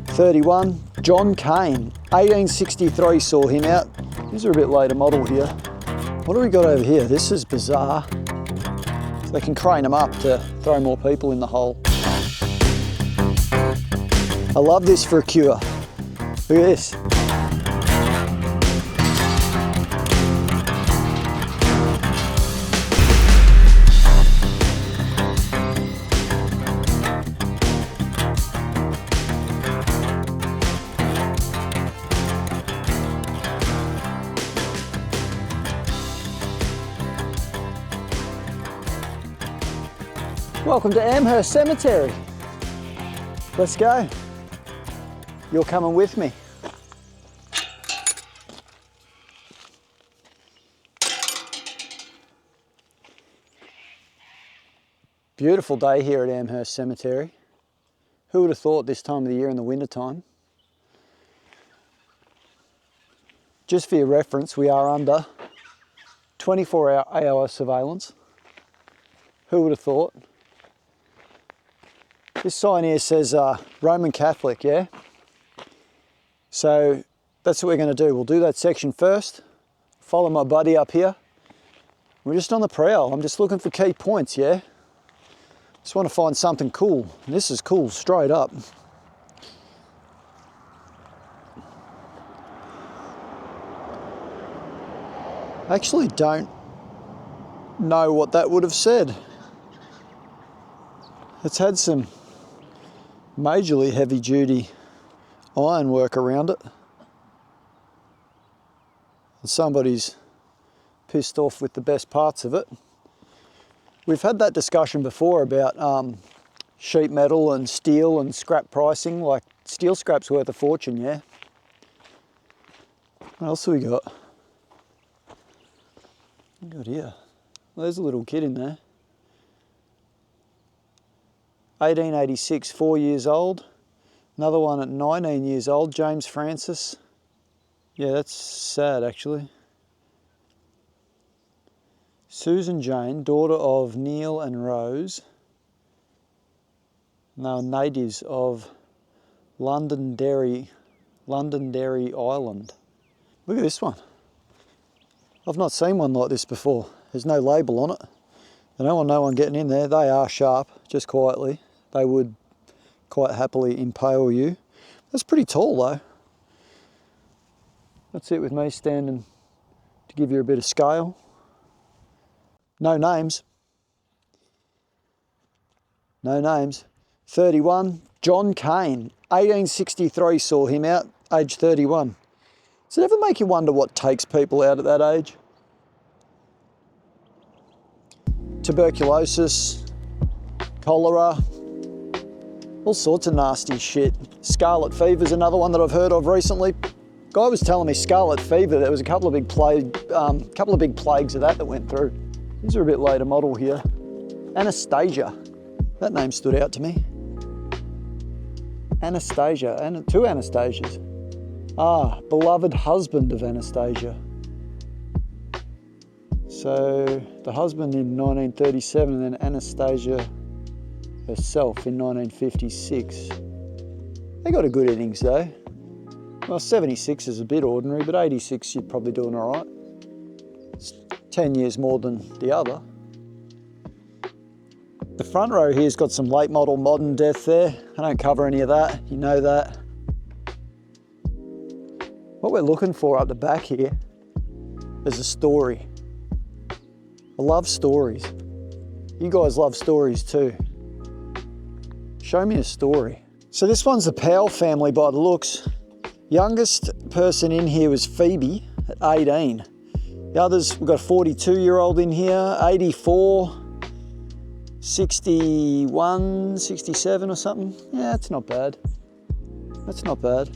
31, John Cain, 1863 saw him out. These are a bit later model here. What do we got over here? This is bizarre. They can crane them up to throw more people in the hole. I love this for a cure. Look at this. Welcome to Amherst Cemetery. Let's go. You're coming with me. Beautiful day here at Amherst Cemetery. Who would have thought this time of the year in the winter time? Just for your reference, we are under 24-hour surveillance. Who would have thought? This sign here says Roman Catholic, yeah? So that's what we're going to do. We'll do that section first. Follow my buddy up here. We're just on the prowl. I'm just looking for key points, yeah? Just want to find something cool. And this is cool, straight up. I actually don't know what that would have said. It's had some majorly heavy duty ironwork around it. And somebody's pissed off with the best parts of it. We've had that discussion before about sheet metal and steel and scrap pricing. Like steel scrap's worth a fortune, yeah? What else have we got? What have we got here? Well, there's a little kid in there. 1886, 4 years old. Another one at 19 years old, James Francis. Yeah, that's sad actually. Susan Jane, daughter of Neil and Rose. And they were natives of Londonderry Island. Look at this one. I've not seen one like this before. There's no label on it. I don't want no one getting in there. They are sharp, just quietly. They would quite happily impale you. That's pretty tall though. That's it with me standing to give you a bit of scale. No names. No names. 31, John Cain, 1863 saw him out, age 31. Does it ever make you wonder what takes people out at that age? Tuberculosis, cholera, all sorts of nasty shit. Scarlet fever is another one that I've heard of recently. Guy was telling me scarlet fever, there was a couple of big plagues of that went through. These are a bit later model here. Anastasia, that name stood out to me. Anastasia, and two Anastasias. Ah, beloved husband of Anastasia. So the husband in 1937 and then Anastasia herself in 1956. They got a good innings though. Well, 76 is a bit ordinary, but 86 you're probably doing all right. It's 10 years more than the other. The front row here's got some late model modern death there. I don't cover any of that, you know that. What we're looking for up the back here is a story. I love stories. You guys love stories too. Show me a story. So this one's the Powell family by the looks. Youngest person in here was Phoebe at 18. The others, we've got a 42-year-old in here, 84, 61, 67 or something. Yeah, that's not bad. That's not bad.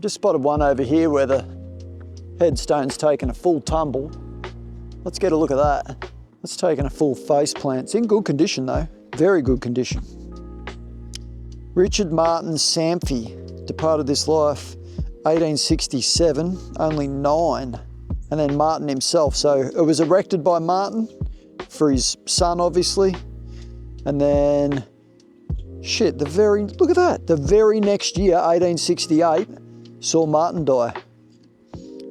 Just spotted one over here where the headstone's taken a full tumble. Let's get a look at that. It's taken a full face plant. It's in good condition though, very good condition. Richard Martin Samfy departed this life 1867, only 9. And then Martin himself. So it was erected by Martin for his son, obviously. And then Shit, look at that. The very next year, 1868, saw Martin die.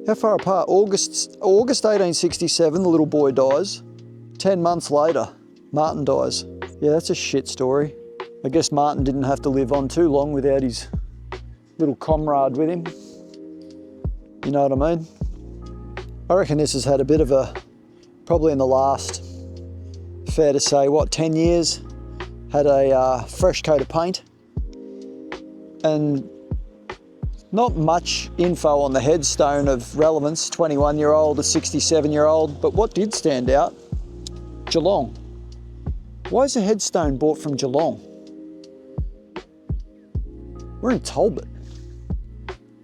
How far apart? August 1867, the little boy dies. 10 months later, Martin dies. Yeah, that's a shit story. I guess Martin didn't have to live on too long without his little comrade with him. You know what I mean? I reckon this has had a bit of a, probably in the last, fair to say, what, 10 years, had a fresh coat of paint. And not much info on the headstone of relevance, 21-year-old to 67-year-old, but what did stand out? Geelong. Why is a headstone bought from Geelong? We're in Talbot.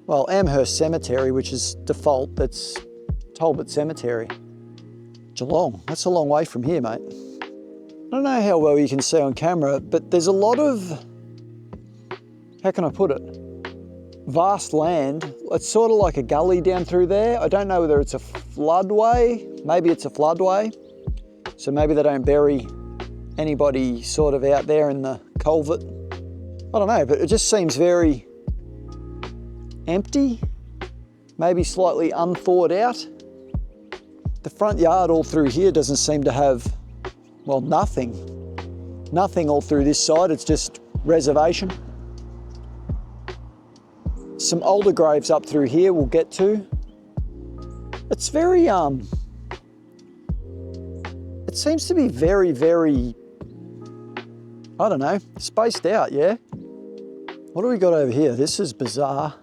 Well, Amherst Cemetery, which is default, that's Talbot Cemetery. Geelong, that's a long way from here, mate. I don't know how well you can see on camera, but there's a lot of, how can I put it? Vast land. It's sort of like a gully down through there. I don't know whether it's a floodway. Maybe it's a floodway. So maybe they don't bury anybody sort of out there in the culvert. I don't know, but it just seems very empty, maybe slightly unthought out. The front yard all through here doesn't seem to have, well, nothing. Nothing all through this side, it's just reservation. Some older graves up through here we'll get to. It's very, it seems to be very, very, I don't know, spaced out, yeah? What do we got over here? This is bizarre.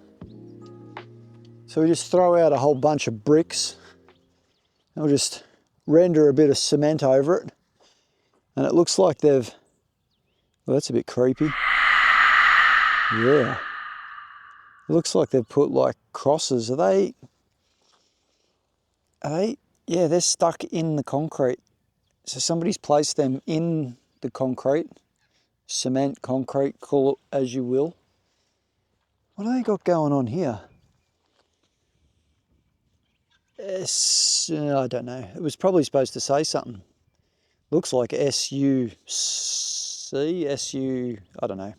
So we just throw out a whole bunch of bricks and we'll just render a bit of cement over it. And it looks like they've, well, that's a bit creepy. Yeah. It looks like they've put like crosses. Are they, yeah, they're stuck in the concrete. So somebody's placed them in the concrete, cement, concrete, call it as you will. What do they got going on here? I don't know. It was probably supposed to say something. Looks like S-U-C, S-U, I don't know.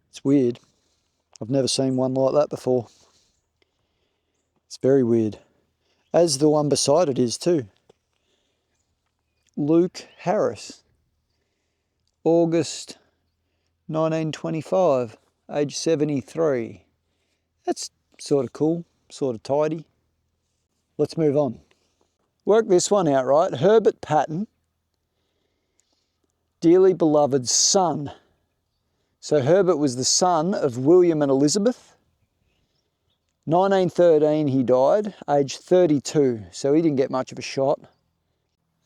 It's weird. I've never seen one like that before. It's very weird. As the one beside it is too. Luke Harris, August 1925, age 73. That's sort of cool, sort of tidy. Let's move on. Work this one out, right? Herbert Patton, dearly beloved son. So Herbert was the son of William and Elizabeth. 1913 he died, age 32, so he didn't get much of a shot.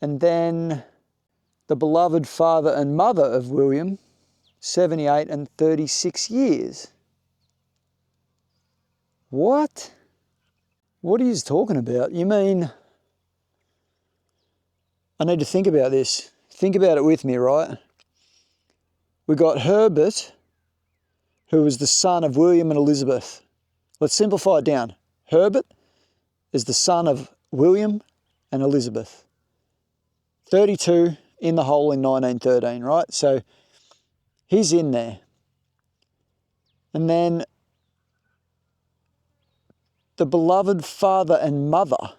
And then the beloved father and mother of William, 78 and 36 years. What? What are you talking about? You mean, I need to think about this. Think about it with me, right? We got Herbert, who was the son of William and Elizabeth. Let's simplify it down. Herbert is the son of William and Elizabeth. 32 in the hole in 1913, right? So he's in there. And then the beloved father and mother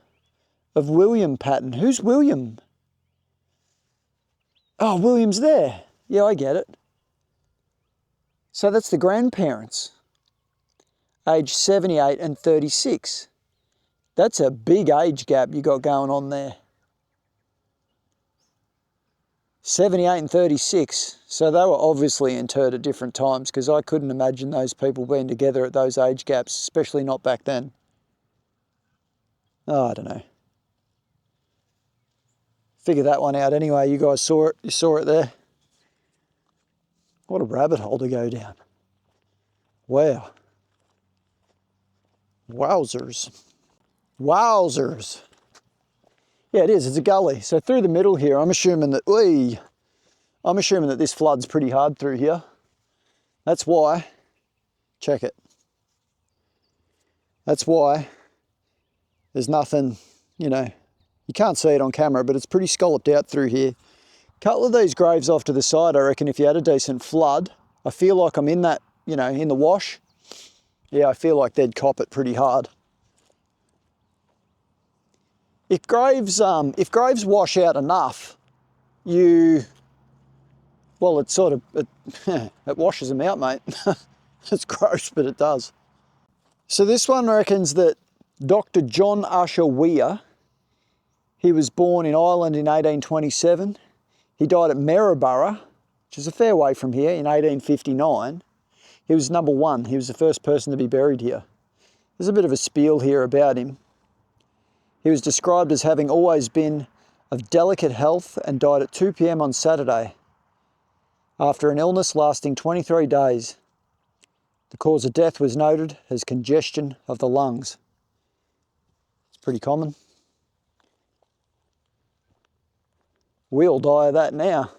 of William Patton. Who's William? Oh, William's there. Yeah, I get it. So that's the grandparents, age 78 and 36. That's a big age gap you got going on there. 78 and 36. So they were obviously interred at different times because I couldn't imagine those people being together at those age gaps, especially not back then. Oh, I don't know. Figure that one out anyway. You guys saw it. You saw it there. What a rabbit hole to go down. Wow. Wowzers. Wowzers. Yeah, it is. It's a gully. So through the middle here, I'm assuming that this floods pretty hard through here. That's why. Check it. That's why there's nothing, you know, you can't see it on camera, but it's pretty scalloped out through here Couple of these graves off to the side, I reckon if you had a decent flood, I feel like I'm in that, you know, in the wash. Yeah, I feel like they'd cop it pretty hard. If graves wash out enough, well, it sort of, it washes them out, mate. It's gross, but it does. So this one reckons that Dr. John Usher Weir, he was born in Ireland in 1827. He died at Maryborough, which is a fair way from here, in 1859. He was number one. He was the first person to be buried here. There's a bit of a spiel here about him. He was described as having always been of delicate health and died at 2 p.m. on Saturday after an illness lasting 23 days. The cause of death was noted as congestion of the lungs. It's pretty common. We all die of that now.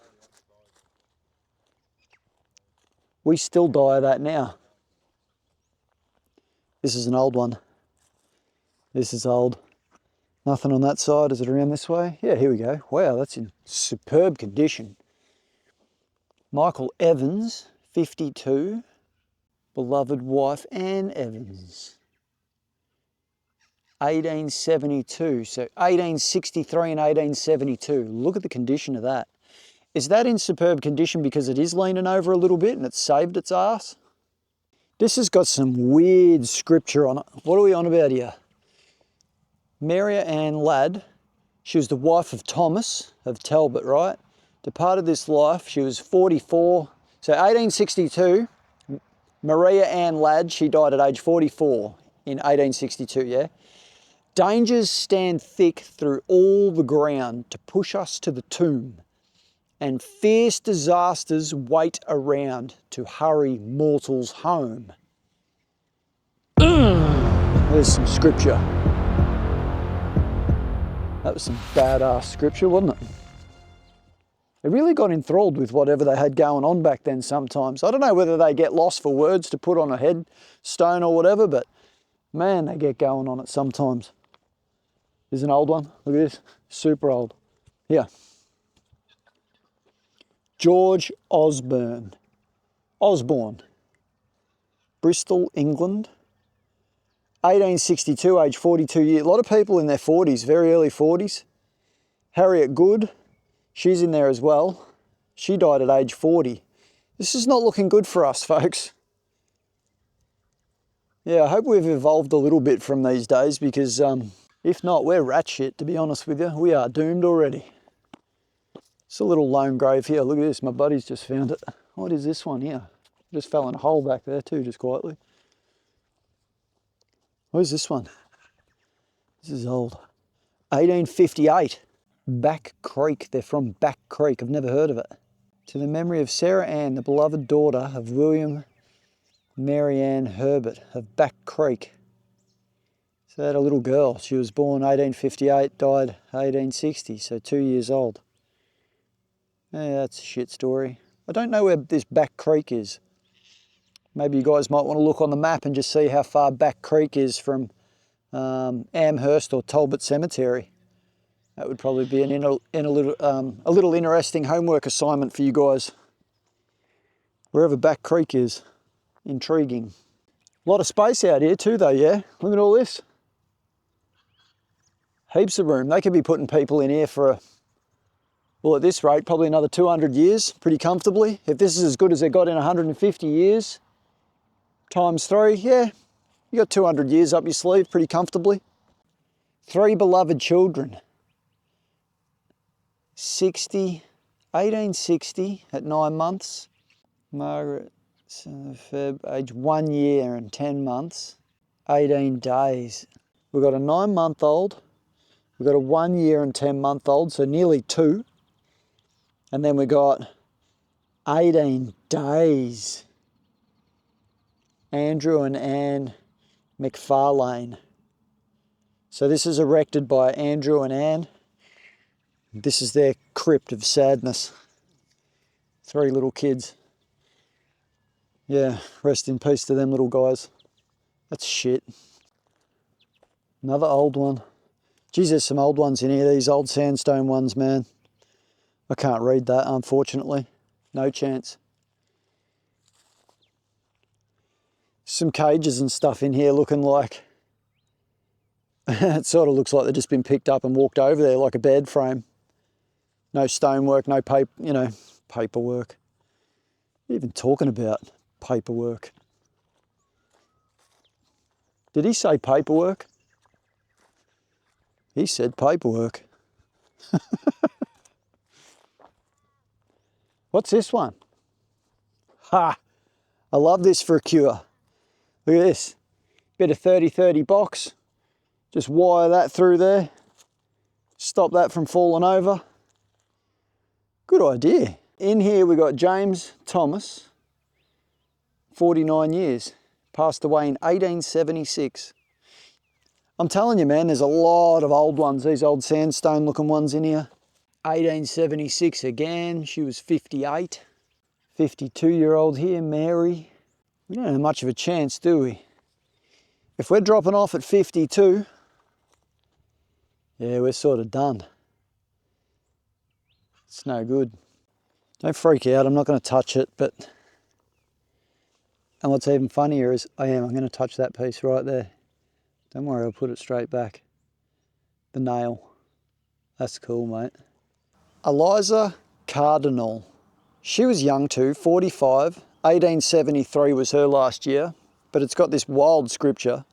We still die of that now. This is an old one. This is old. Nothing on that side. Is it around this way? Yeah, here we go. Wow, that's in superb condition. Michael Evans, 52. Beloved wife Anne Evans. 1872. So 1863 and 1872. Look at the condition of that. Is that in superb condition because it is leaning over a little bit and it's saved its ass? This has got some weird scripture on it. What are we on about here? Mary Ann Ladd, she was the wife of Thomas of Talbot, right? Departed this life, she was 44. So 1862, Maria Ann Ladd, she died at age 44 in 1862, yeah? Dangers stand thick through all the ground to push us to the tomb, and fierce disasters wait around to hurry mortals home. There's some scripture. That was some badass scripture, wasn't it? They really got enthralled with whatever they had going on back then sometimes. I don't know whether they get lost for words to put on a headstone or whatever, but man, they get going on it sometimes. There's an old one. Look at this. Super old. Here. George Osborne. Bristol, England. 1862, age 42 years. A lot of people in their 40s, very early 40s. Harriet Good, she's in there as well. She died at age 40. This is not looking good for us, folks. Yeah, I hope we've evolved a little bit from these days because if not, we're rat shit, to be honest with you. We are doomed already. It's a little lone grave here. Look at this, my buddy's just found it. What is this one here? Just fell in a hole back there too, just quietly. What is this one? This is old. 1858. Back Creek. They're from Back Creek. I've never heard of it. To the memory of Sarah Ann, the beloved daughter of William Mary Ann Herbert of Back Creek. So they had a little girl. She was born 1858, died 1860, so 2 years old. Yeah, that's a shit story. I don't know where this Back Creek is. Maybe you guys might want to look on the map and just see how far Back Creek is from Amherst or Talbot Cemetery. That would probably be a little interesting homework assignment for you guys. Wherever Back Creek is. Intriguing. A lot of space out here too though, yeah? Look at all this. Heaps of room. They could be putting people in here for, well, at this rate, probably another 200 years, pretty comfortably. If this is as good as they got in 150 years, times 3, yeah, you got 200 years up your sleeve pretty comfortably. 3 beloved children. 1860 at 9 months. Margaret, Feb, age 1 year and 10 months. 18 days. We've got a 9-month-old. We've got a 1 year and 10-month-old, so nearly 2. And then we got 18 days. Andrew and Anne McFarlane. So this is erected by Andrew and Anne. This is their crypt of sadness. 3 little kids. Yeah, rest in peace to them little guys. That's shit. Another old one. Geez, there's some old ones in here, these old sandstone ones, man. I can't read that, unfortunately. No chance. Some cages and stuff in here looking like, it sort of looks like they've just been picked up and walked over there like a bed frame. No stonework, no paper, you know, paperwork. Even talking about paperwork. Did he say paperwork? He said paperwork. What's this one? Ha! I love this for a cure. Look at this. Bit of 30-30 box. Just wire that through there. Stop that from falling over. Good idea. In here we got James Thomas, 49 years. Passed away in 1876. I'm telling you, man, there's a lot of old ones, these old sandstone looking ones in here. 1876 again, she was 58. 52-year-old here, Mary. We don't have much of a chance, do we? If we're dropping off at 52, yeah, we're sort of done. It's no good. Don't freak out, I'm not going to touch it, but... And what's even funnier is I'm going to touch that piece right there. Don't worry, I'll put it straight back. The nail. That's cool, mate. Eliza Cardinal. She was young too, 45. 1873 was her last year, but it's got this wild scripture.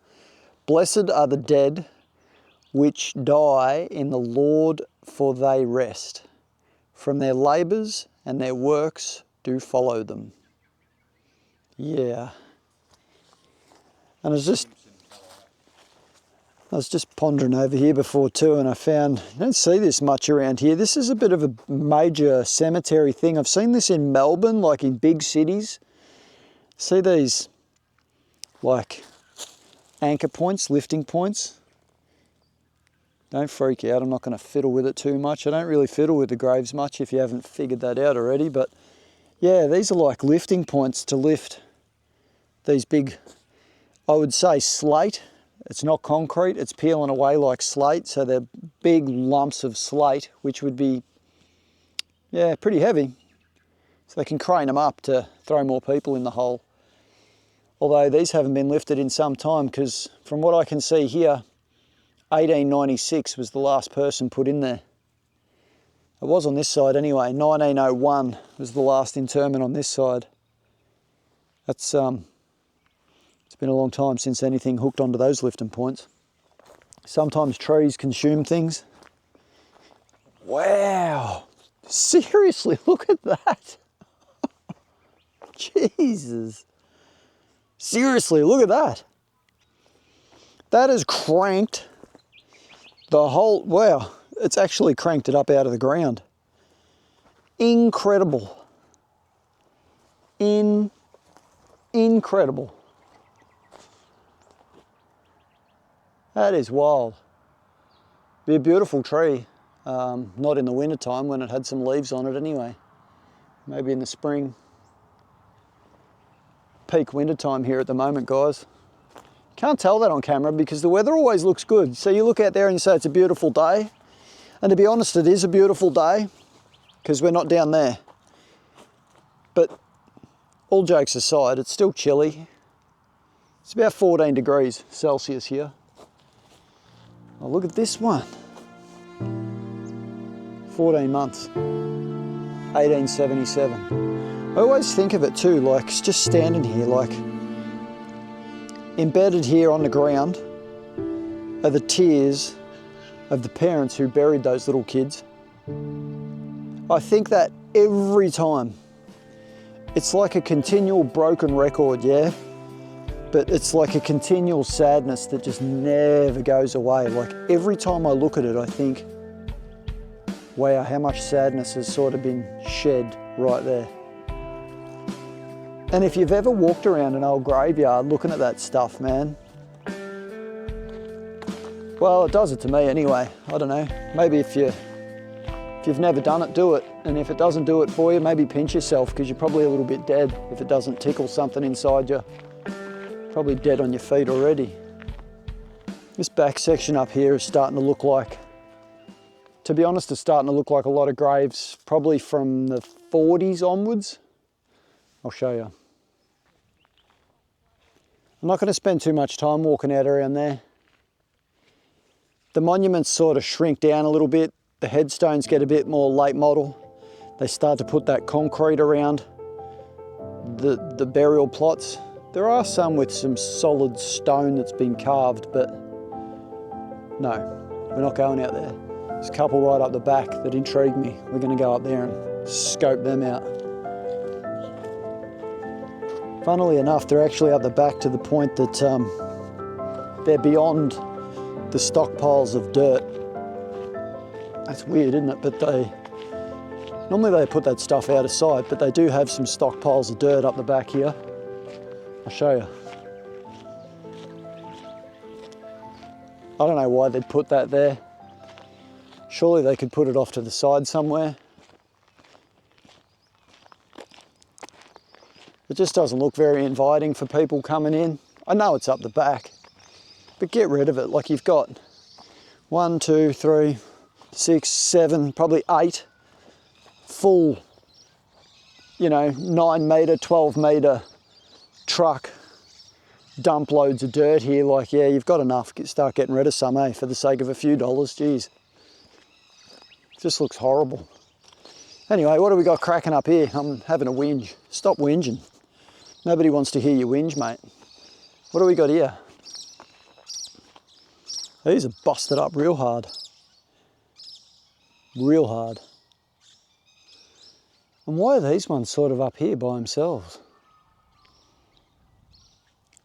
Blessed are the dead which die in the Lord, for they rest. From their labours and their works do follow them. Yeah. And I was just pondering over here before too, and I found, you don't see this much around here. This is a bit of a major cemetery thing. I've seen this in Melbourne, like in big cities. See these like anchor points, lifting points. Don't freak out, I'm not going to fiddle with it too much. I don't really fiddle with the graves much if you haven't figured that out already, but yeah, these are like lifting points to lift these big, I would say slate. It's not concrete, it's peeling away like slate, so they're big lumps of slate, which would be, yeah, pretty heavy. So they can crane them up to throw more people in the hole. Although these haven't been lifted in some time, because from what I can see here, 1896 was the last person put in there. It was on this side anyway. 1901 was the last interment on this side. That's it's been a long time since anything hooked onto those lifting points. Sometimes trees consume things. Wow! Seriously, look at that! Jesus! Seriously, look at that! That has cranked the whole, wow, it's actually cranked it up out of the ground. Incredible. Incredible. That is wild. Be a beautiful tree. Not in the winter time when it had some leaves on it anyway. Maybe in the spring. Peak winter time here at the moment, guys. Can't tell that on camera because the weather always looks good. So you look out there and you say it's a beautiful day. And to be honest, it is a beautiful day because we're not down there. But all jokes aside, it's still chilly. It's about 14 degrees Celsius here. Oh, look at this one. 14 months, 1877. I always think of it too, like it's just standing here, like embedded here on the ground are the tears of the parents who buried those little kids. I think that every time. It's like a continual broken record, yeah? But it's like a continual sadness that just never goes away. Like every time I look at it, I think, wow, how much sadness has sort of been shed right there. And if you've ever walked around an old graveyard looking at that stuff, man, well, it does it to me anyway. I don't know. Maybe if you've never done it, do it. And if it doesn't do it for you, maybe pinch yourself because you're probably a little bit dead if it doesn't tickle something inside you. Probably dead on your feet already. This back section up here is starting to look like To be honest, it's starting to look like a lot of graves, probably from the 40s onwards. I'll show you. I'm not going to spend too much time walking out around there. The monuments sort of shrink down a little bit. The headstones get a bit more late model. They start to put that concrete around the burial plots. There are some with some solid stone that's been carved, but no, we're not going out there. There's a couple right up the back that intrigue me. We're going to go up there and scope them out. Funnily enough, they're actually up the back to the point that they're beyond the stockpiles of dirt. That's weird, isn't it? But normally they put that stuff out of sight, but they do have some stockpiles of dirt up the back here. I'll show you. I don't know why they'd put that there. Surely they could put it off to the side somewhere. It just doesn't look very inviting for people coming in. I know it's up the back, but get rid of it. Like, you've got 1, 2, 3, 6, 7, probably 8 full, 9 metre, 12 metre truck dump loads of dirt here. Like, yeah, you've got enough. Start getting rid of some, eh, for the sake of a few dollars. Geez, it just looks horrible. Anyway, what do we got cracking up here? I'm having a whinge. Stop whinging. Nobody wants to hear you whinge, mate. What do we got here? These are busted up real hard. Real hard. And why are these ones sort of up here by themselves?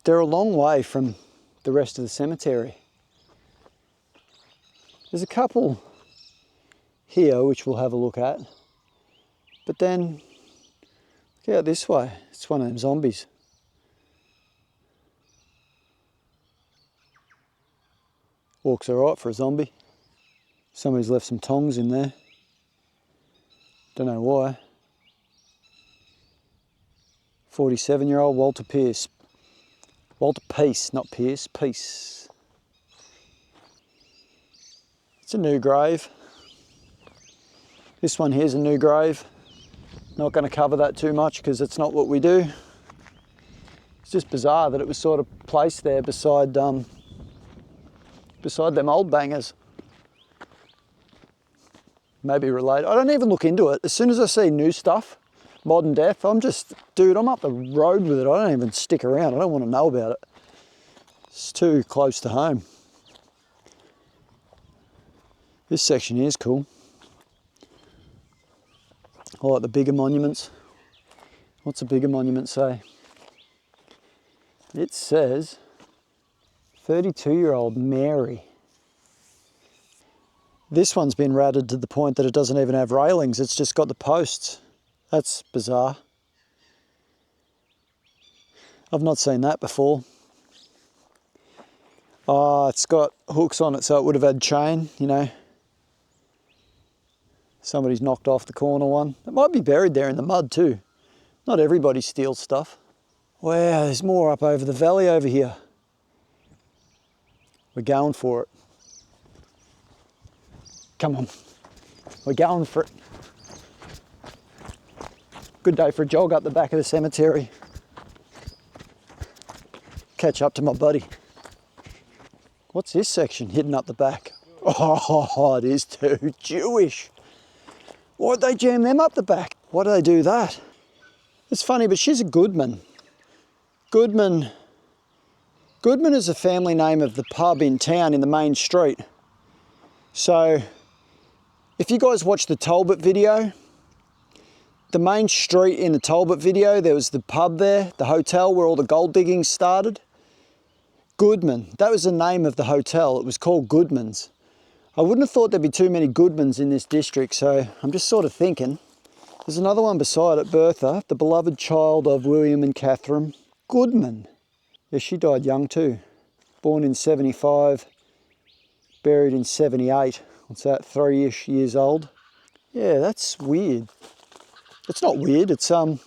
They're a long way from the rest of the cemetery. There's a couple here which we'll have a look at. But then, look out this way. It's one of them zombies. Walks all right for a zombie. Somebody's left some tongs in there. Don't know why. 47-year-old Walter Pierce. Walter Peace, not Pierce, Peace. It's a new grave. This one here's a new grave. Not going to cover that too much because it's not what we do. It's just bizarre that it was sort of placed there beside them old bangers. Maybe related. I don't even look into it. As soon as I see new stuff, modern death, I'm up the road with it. I don't even stick around. I don't want to know about it. It's too close to home. This section here is cool. I like the bigger monuments. What's a bigger monument say? It says 32-year-old Mary. This one's been ratted to the point that it doesn't even have railings. It's just got the posts. That's bizarre. I've not seen that before. It's got hooks on it, so it would have had chain, Somebody's knocked off the corner one. It might be buried there in the mud too. Not everybody steals stuff. Wow, there's more up over the valley over here. We're going for it. Come on, we're going for it. Good day for a jog up the back of the cemetery. Catch up to my buddy. What's this section hidden up the back? Oh, it is too Jewish. Why'd they jam them up the back? Why do they do that? It's funny, but she's a Goodman. Goodman is a family name of the pub in town in the main street. So, if you guys watch the Talbot video, the main street in the Talbot video, there was the pub there, the hotel where all the gold digging started. Goodman, that was the name of the hotel. It was called Goodman's. I wouldn't have thought there'd be too many Goodmans in this district, so I'm just sort of thinking. There's another one beside it, Bertha, the beloved child of William and Catherine Goodman. Yeah, she died young too. Born in 75, buried in 78. What's that, 3-ish years old? Yeah, that's weird. It's not weird, it's, I'm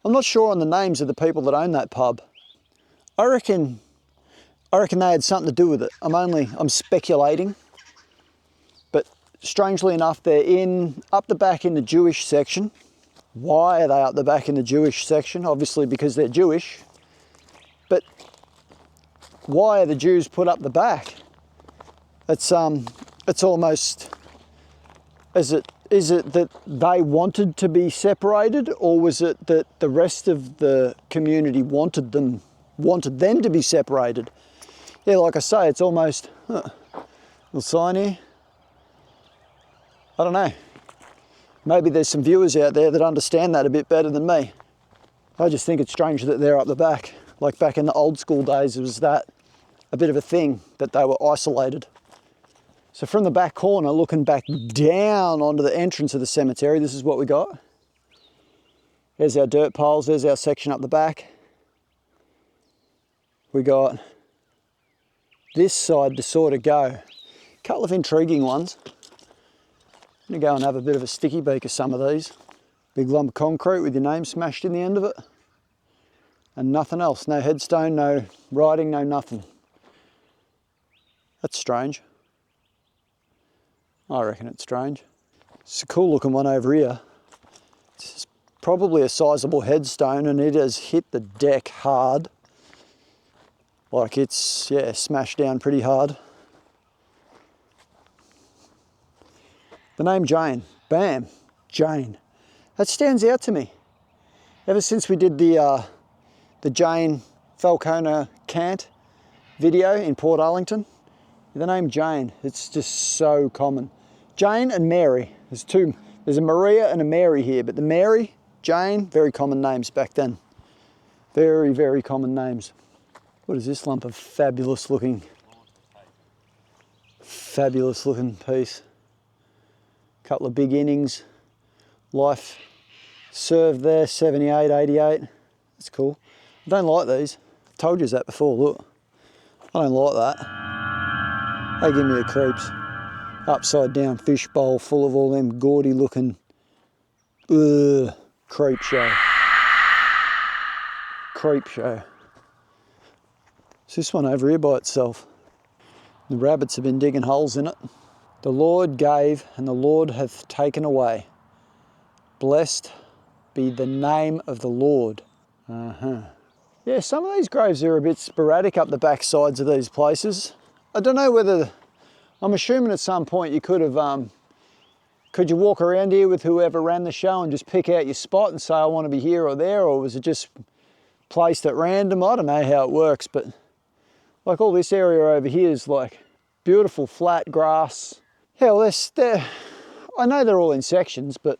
not sure on the names of the people that own that pub. I reckon they had something to do with it. I'm speculating. But strangely enough, they're up the back in the Jewish section. Why are they up the back in the Jewish section? Obviously because they're Jewish. But why are the Jews put up the back? It's almost, is it that they wanted to be separated, or was it that the rest of the community wanted them to be separated? Yeah, like I say, it's almost, little sign here. I don't know. Maybe there's some viewers out there that understand that a bit better than me. I just think it's strange that they're up the back. Like back in the old school days, it was that a bit of a thing that they were isolated. So from the back corner, looking back down onto the entrance of the cemetery, this is what we got. There's our dirt piles, there's our section up the back. We got this side to sort of go. A couple of intriguing ones. I'm gonna go and have a bit of a sticky beak of some of these. Big lump of concrete with your name smashed in the end of it. And nothing else, no headstone, no writing, no nothing. That's strange. I reckon it's strange. It's a cool looking one over here. It's probably a sizable headstone, and it has hit the deck hard. Like it's, yeah, smashed down pretty hard. The name Jane, bam, Jane. That stands out to me. Ever since we did the Jane Falconer Cant video in Port Arlington, the name Jane, it's just so common. Jane and Mary, there's a Maria and a Mary here, but the Mary, Jane, very common names back then. Very, very common names. What is this lump of fabulous looking piece? Couple of big innings. Life served there, 78, 88. That's cool. I don't like these. I've told you that before, look. I don't like that. They give me the creeps. Upside down fish bowl full of all them gaudy looking, creep show. Creep show. It's this one over here by itself. The rabbits have been digging holes in it. The Lord gave and the Lord hath taken away. Blessed be the name of the Lord. Yeah, some of these graves are a bit sporadic up the back sides of these places. I don't know whether, I'm assuming at some point you could have, could you walk around here with whoever ran the show and just pick out your spot and say, I want to be here or there, or was it just placed at random? I don't know how it works, but like all this area over here is like beautiful flat grass. Yeah, well, I know they're all in sections, but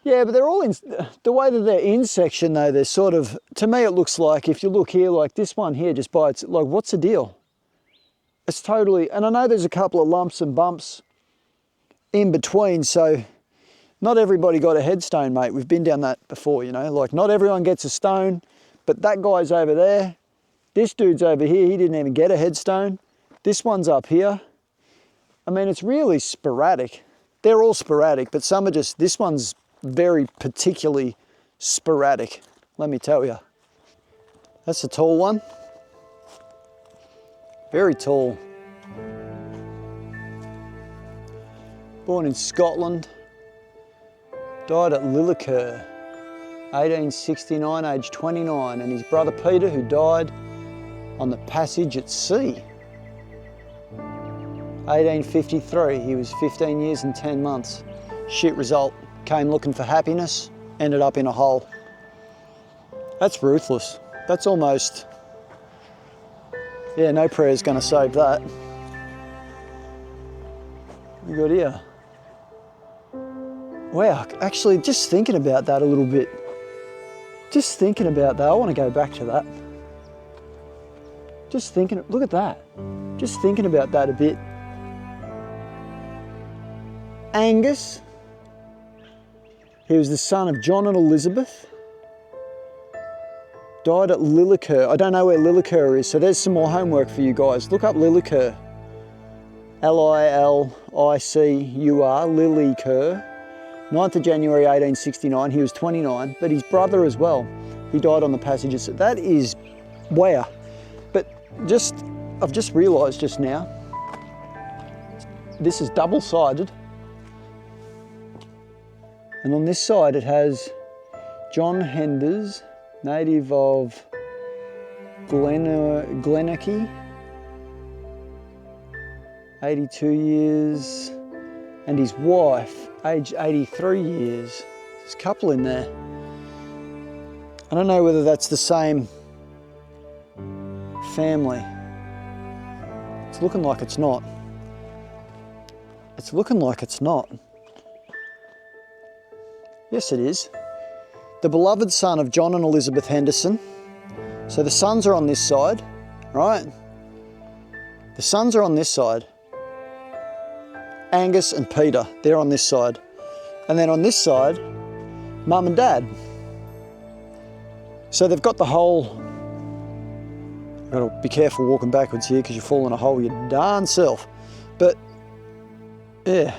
yeah, but they're all in, the way that they're in section though, they're sort of, to me it looks like, if you look here, like this one here, just by its, like what's the deal? It's totally, and I know there's a couple of lumps and bumps in between, so not everybody got a headstone, mate. We've been down that before, you know, like not everyone gets a stone, but that guy's over there. This dude's over here, he didn't even get a headstone. This one's up here. I mean, it's really sporadic. They're all sporadic, but some are just, this one's very particularly sporadic, let me tell you. That's a tall one. Very tall. Born in Scotland. Died at Lillicur, 1869, age 29, and his brother Peter, who died on the passage at sea. 1853, he was 15 years and 10 months. Shit result, came looking for happiness, ended up in a hole. That's ruthless. That's almost, yeah, no prayer's gonna save that. What we got here? Wow, actually just thinking about that a little bit. Just thinking about that, I wanna go back to that. Just thinking, look at that. Just thinking about that a bit. Angus, he was the son of John and Elizabeth. Died at Lillicur. I don't know where Lillicur is, so there's some more homework for you guys. Look up Lillicur. L-I-L-I-C-U-R, Lillicur. 9th of January 1869, he was 29, but his brother as well, he died on the passages. That is, wow. But I've just realised just now, this is double-sided. And on this side it has John Henders, native of Glenorchy, 82 years, and his wife, aged 83 years. There's a couple in there. I don't know whether that's the same family. It's looking like it's not. It's looking like it's not. Yes, it is. The beloved son of John and Elizabeth Henderson. So the sons are on this side, right? The sons are on this side. Angus and Peter, they're on this side. And then on this side, Mum and Dad. So they've got the whole, you've got to be careful walking backwards here because you fall in a hole your darn self. But yeah,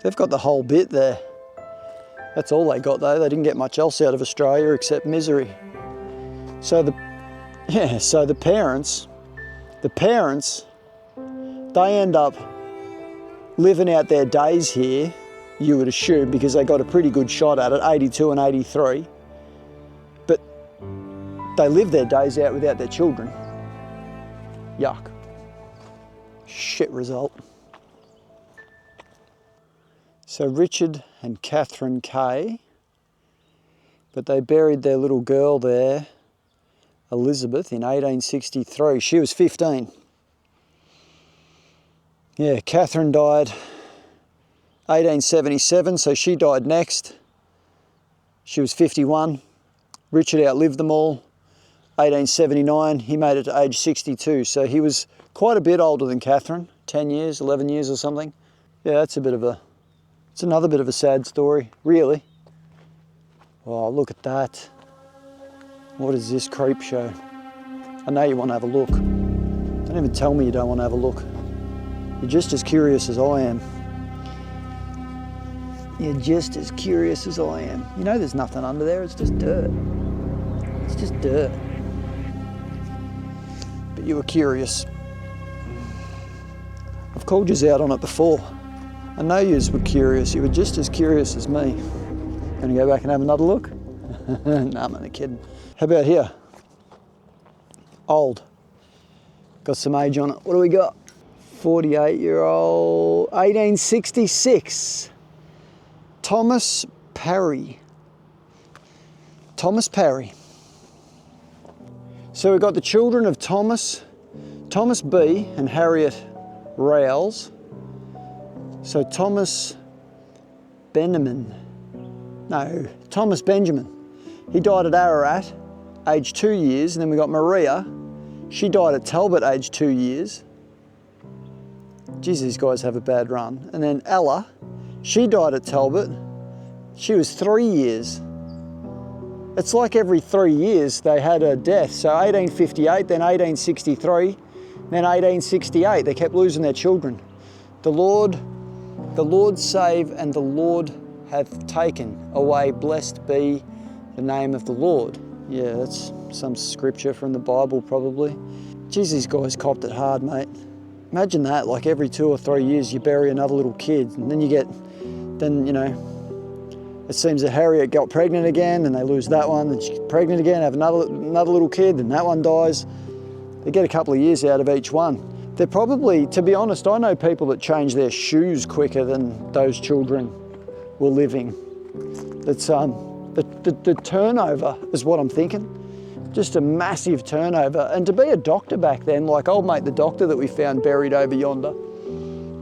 they've got the whole bit there. That's all they got though. They didn't get much else out of Australia except misery. So the parents, they end up living out their days here, you would assume, because they got a pretty good shot at it, 82 and 83. But they live their days out without their children. Yuck. Shit result. So Richard and Catherine Kay, but they buried their little girl there, Elizabeth, in 1863. She was 15. Yeah, Catherine died 1877, so she died next. She was 51. Richard outlived them all. 1879, he made it to age 62, so he was quite a bit older than Catherine, 10 years, 11 years or something. Yeah, that's it's another bit of a sad story, really. Oh, look at that. What is this creep show? I know you want to have a look. Don't even tell me you don't want to have a look. You're just as curious as I am. You're just as curious as I am. You know there's nothing under there, it's just dirt. It's just dirt. But you were curious. I've called you out on it before. I know you were curious. You were just as curious as me. Gonna go back and have another look? No, I'm only kidding. How about here? Old. Got some age on it. What do we got? 48-year-old, 1866. Thomas Parry. Thomas Parry. So we've got the children of Thomas B and Harriet Rowles. So Thomas Benjamin. He died at Ararat, aged 2 years, and then we got Maria. She died at Talbot, aged 2 years. Geez, these guys have a bad run. And then Ella, she died at Talbot. She was 3 years. It's like every 3 years they had a death. So 1858, then 1863, then 1868. They kept losing their children. The Lord save and the Lord hath taken away. Blessed be the name of the Lord. Yeah, that's some scripture from the Bible probably. Geez, these guys copped it hard, mate. Imagine that, like every 2 or 3 years you bury another little kid, and then it seems that Harriet got pregnant again and they lose that one, and she's pregnant again, have another little kid, and that one dies. They get a couple of years out of each one. They're probably, to be honest, I know people that change their shoes quicker than those children were living. It's the turnover is what I'm thinking. Just a massive turnover. And to be a doctor back then, like old mate the doctor that we found buried over yonder,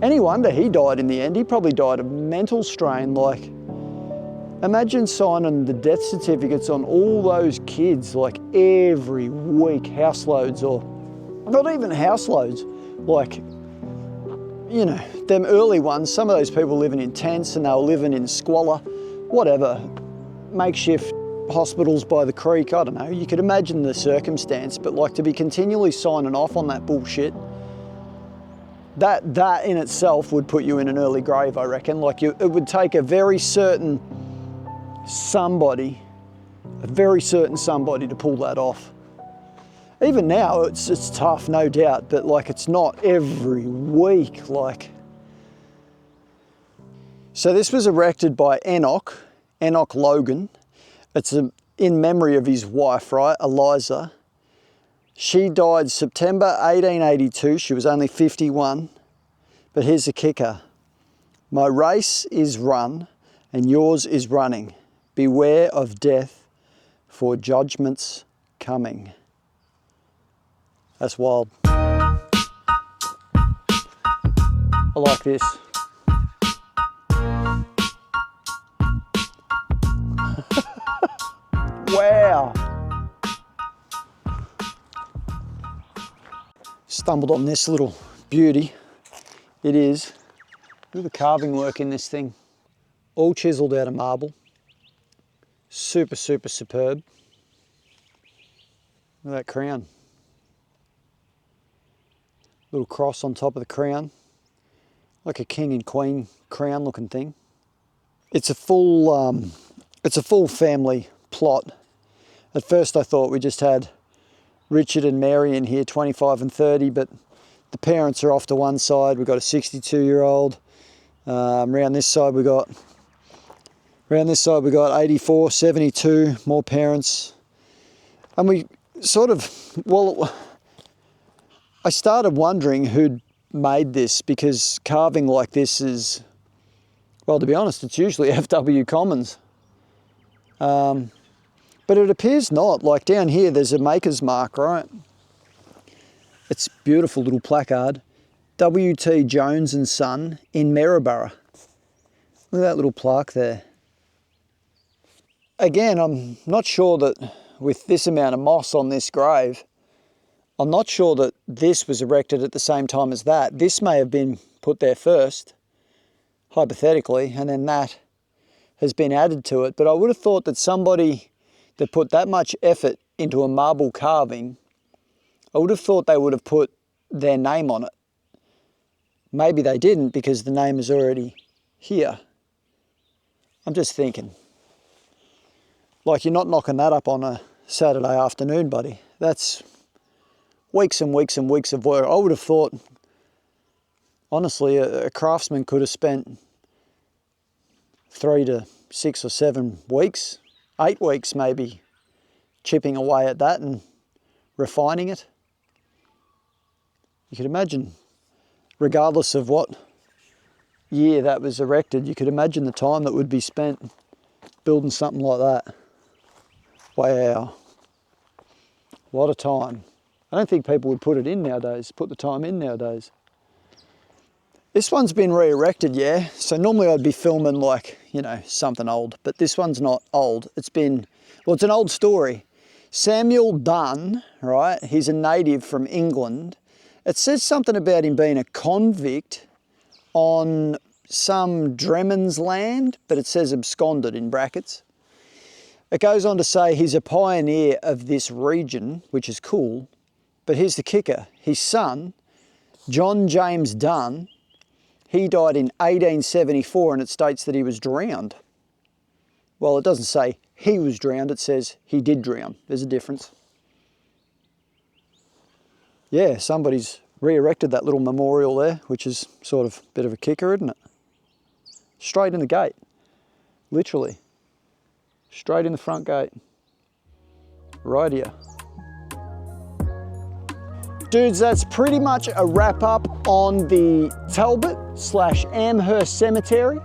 any wonder he died in the end. He probably died of mental strain. Like, imagine signing the death certificates on all those kids like every week, house loads, or not even house loads, like, you know, them early ones, some of those people living in tents and they were living in squalor, whatever, makeshift hospitals by the creek, I don't know, you could imagine the circumstance, but like to be continually signing off on that bullshit, that in itself would put you in an early grave, I reckon. Like it would take a very certain somebody to pull that off. Even now, it's tough, no doubt, but like it's not every week, like. So this was erected by Enoch Enoch Logan. It's in memory of his wife, right, Eliza. She died September 1882. She was only 51. But here's the kicker. My race is run and yours is running. Beware of death, for judgment's coming. That's wild. I like this. Wow. Stumbled on this little beauty. It is. Look at the carving work in this thing. All chiseled out of marble. Super, super superb. Look at that crown. Little cross on top of the crown. Like a king and queen crown looking thing. It's a full family plot. At first I thought we just had Richard and Mary in here, 25 and 30, but the parents are off to one side. We've got a 62-year-old. Around this side we got 84, 72, more parents. And we sort of, well, I started wondering who'd made this, because carving like this is, well, to be honest, it's usually F.W. Commons. But it appears not. Like down here, there's a maker's mark, right? It's a beautiful little placard. W.T. Jones and Son in Maryborough. Look at that little plaque there. Again, I'm not sure that with this amount of moss on this grave, I'm not sure that this was erected at the same time as that. This may have been put there first, hypothetically, and then that has been added to it. But I would have thought that somebody that put that much effort into a marble carving, I would have thought they would have put their name on it. Maybe they didn't because the name is already here. I'm just thinking. Like, you're not knocking that up on a Saturday afternoon, buddy. That's weeks and weeks and weeks of work. I would have thought, honestly, a craftsman could have spent 3 to 6 or 7 weeks, 8 weeks maybe, chipping away at that and refining it. You could imagine, regardless of what year that was erected, you could imagine the time that would be spent building something like that. Wow. A lot of time. I don't think people would put it in nowadays, put the time in nowadays. This one's been re-erected, yeah. So normally I'd be filming like, you know, something old, but this one's not old. It's been, well, it's an old story. Samuel Dunn, right? He's a native from England. It says something about him being a convict on some Dremmon's land, but it says absconded in brackets. It goes on to say he's a pioneer of this region, which is cool. But here's the kicker. His son, John James Dunn, he died in 1874, and it states that he was drowned. Well, it doesn't say he was drowned, it says he did drown. There's a difference. Yeah, somebody's re-erected that little memorial there, which is sort of a bit of a kicker, isn't it? Straight in the gate, literally. Straight in the front gate. Right here. Dudes, that's pretty much a wrap up on the Talbot/Amherst Cemetery.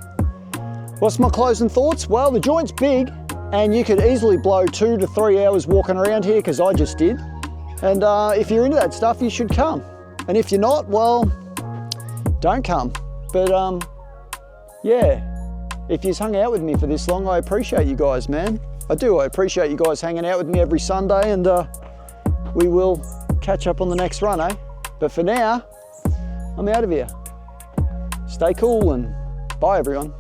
What's my closing thoughts? Well, the joint's big and you could easily blow 2 to 3 hours walking around here, because I just did. And if you're into that stuff, you should come. And if you're not, well, don't come. But yeah, if you've hung out with me for this long, I appreciate you guys, man. I do. I appreciate you guys hanging out with me every Sunday, and we will catch up on the next run, eh? But for now, I'm out of here. Stay cool and bye, everyone.